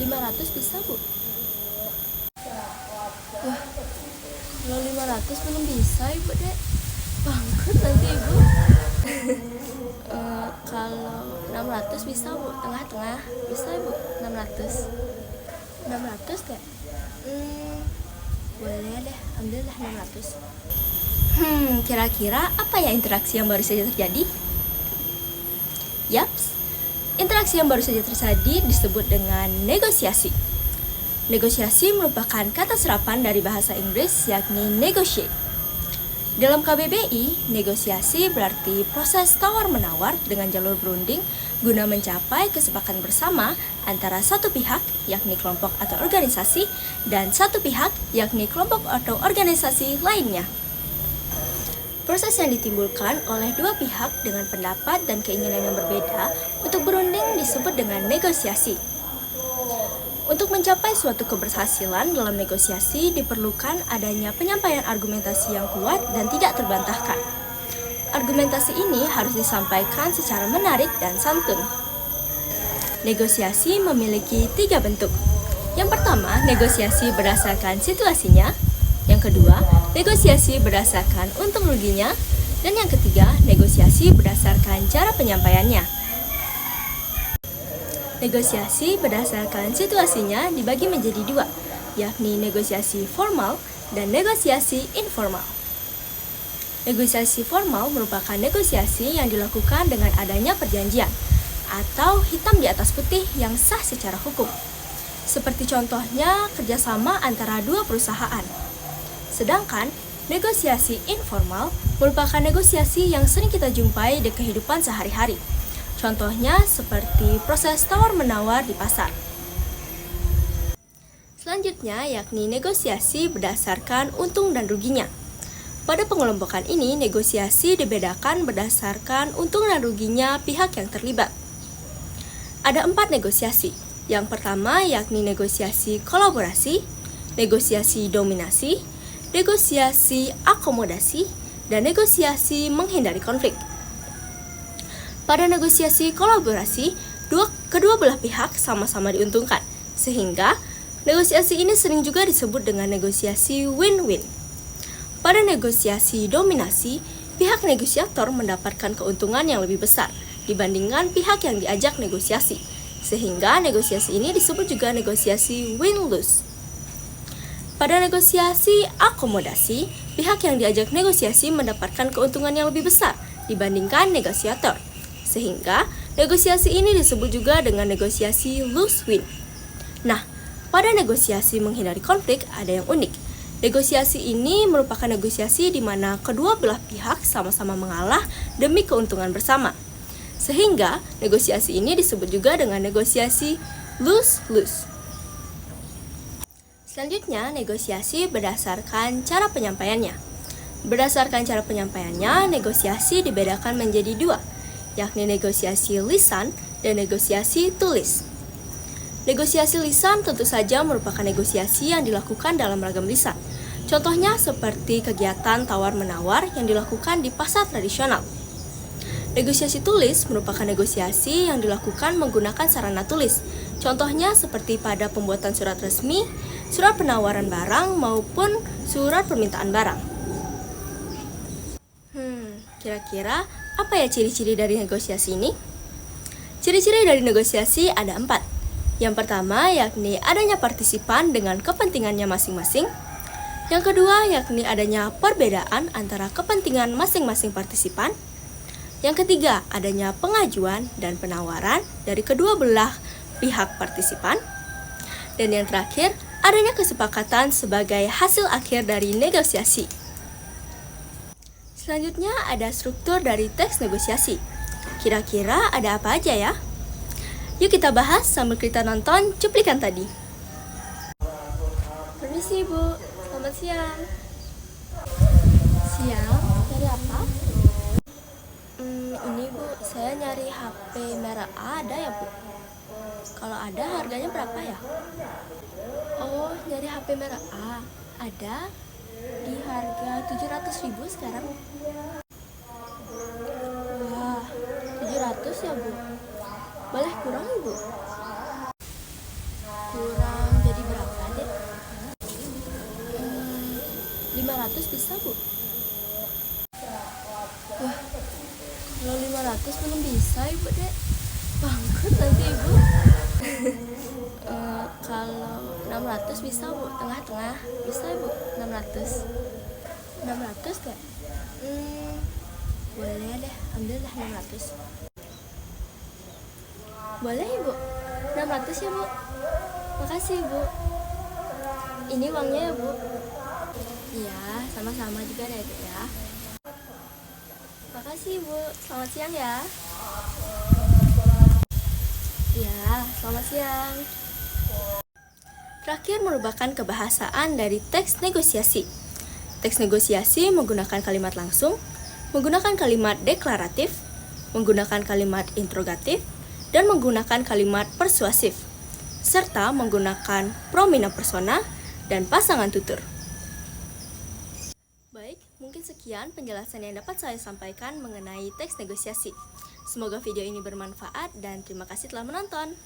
500 bisa, Bu? Wah, kalau 500 belum bisa, Ibu dek. Bangkrut nanti, Ibu. Kalau 600 bisa, Bu? Tengah-tengah. Bisa, Ibu? 600. 600 dek? Boleh deh, ambillah 600. Kira-kira apa ya interaksi yang baru saja terjadi? Yaps, interaksi yang baru saja terjadi disebut dengan negosiasi. Negosiasi merupakan kata serapan dari bahasa Inggris yakni negotiate. Dalam KBBI, negosiasi berarti proses tawar-menawar dengan jalur berunding guna mencapai kesepakatan bersama antara satu pihak, yakni kelompok atau organisasi, dan satu pihak, yakni kelompok atau organisasi lainnya. Proses yang ditimbulkan oleh dua pihak dengan pendapat dan keinginan yang berbeda untuk berunding disebut dengan negosiasi. Untuk mencapai suatu keberhasilan dalam negosiasi diperlukan adanya penyampaian argumentasi yang kuat dan tidak terbantahkan. Argumentasi ini harus disampaikan secara menarik dan santun. Negosiasi memiliki 3 bentuk. Yang pertama, negosiasi berdasarkan situasinya. Yang kedua, negosiasi berdasarkan untung ruginya. Dan yang ketiga, negosiasi berdasarkan cara penyampaiannya. Negosiasi berdasarkan situasinya dibagi menjadi 2, yakni negosiasi formal dan negosiasi informal. Negosiasi formal merupakan negosiasi yang dilakukan dengan adanya perjanjian atau hitam di atas putih yang sah secara hukum. Seperti contohnya kerjasama antara 2 perusahaan. Sedangkan negosiasi informal merupakan negosiasi yang sering kita jumpai di kehidupan sehari-hari. Contohnya seperti proses tawar-menawar di pasar. Selanjutnya yakni negosiasi berdasarkan untung dan ruginya. Pada pengelompokan ini, negosiasi dibedakan berdasarkan untung dan ruginya pihak yang terlibat. Ada 4 negosiasi. Yang pertama yakni negosiasi kolaborasi, negosiasi dominasi, negosiasi akomodasi, dan negosiasi menghindari konflik. Pada negosiasi kolaborasi, kedua belah pihak sama-sama diuntungkan, sehingga negosiasi ini sering juga disebut dengan negosiasi win-win. Pada negosiasi dominasi, pihak negosiator mendapatkan keuntungan yang lebih besar dibandingkan pihak yang diajak negosiasi, sehingga negosiasi ini disebut juga negosiasi win-lose. Pada negosiasi akomodasi, pihak yang diajak negosiasi mendapatkan keuntungan yang lebih besar dibandingkan negosiator, sehingga negosiasi ini disebut juga dengan negosiasi lose-win. Nah, pada negosiasi menghindari konflik ada yang unik. Negosiasi ini merupakan negosiasi di mana kedua belah pihak sama-sama mengalah demi keuntungan bersama. Sehingga negosiasi ini disebut juga dengan negosiasi lose-lose. Selanjutnya, negosiasi berdasarkan cara penyampaiannya. Berdasarkan cara penyampaiannya, negosiasi dibedakan menjadi 2, yakni negosiasi lisan dan negosiasi tulis. Negosiasi lisan tentu saja merupakan negosiasi yang dilakukan dalam ragam lisan. Contohnya seperti kegiatan tawar-menawar yang dilakukan di pasar tradisional. Negosiasi tulis merupakan negosiasi yang dilakukan menggunakan sarana tulis. Contohnya seperti pada pembuatan surat resmi, surat penawaran barang, maupun surat permintaan barang. Kira-kira apa ya ciri-ciri dari negosiasi ini? Ciri-ciri dari negosiasi ada 4. Yang pertama yakni adanya partisipan dengan kepentingannya masing-masing. Yang kedua yakni adanya perbedaan antara kepentingan masing-masing partisipan. Yang ketiga adanya pengajuan dan penawaran dari kedua belah pihak partisipan. Dan yang terakhir adanya kesepakatan sebagai hasil akhir dari negosiasi. Selanjutnya ada struktur dari teks negosiasi. Kira-kira ada apa aja ya? Yuk kita bahas sambil kita nonton cuplikan tadi. Permisi Bu, selamat siang. Siang, cari apa? Ini Bu, saya nyari HP merek A, ada ya Bu? Kalau ada harganya berapa ya? Oh, nyari HP merek A, ada di harga 700.000 sekarang. Wah, 700 ya Bu? Boleh kurang Bu? 500 bisa, Bu? Wah, kalau 500 belum bisa, Ibu, Dek. Bangkrut nanti, Ibu. Kalau 600 bisa, Bu? Tengah-tengah. Bisa, Ibu? 600. 600, Kak? Boleh deh, ambillah 600. Boleh, Ibu? 600 ya, Bu? Makasih, Bu. Ini uangnya ya, Bu? Iya, sama-sama juga deh, Dek, ya. Makasih, Bu. Selamat siang ya. Iya, selamat siang. Terakhir merupakan kebahasaan dari teks negosiasi. Teks negosiasi menggunakan kalimat langsung, menggunakan kalimat deklaratif, menggunakan kalimat interrogatif, dan menggunakan kalimat persuasif, serta menggunakan pronomen persona dan pasangan tutur. Baik, mungkin sekian penjelasan yang dapat saya sampaikan mengenai teks negosiasi. Semoga video ini bermanfaat dan terima kasih telah menonton.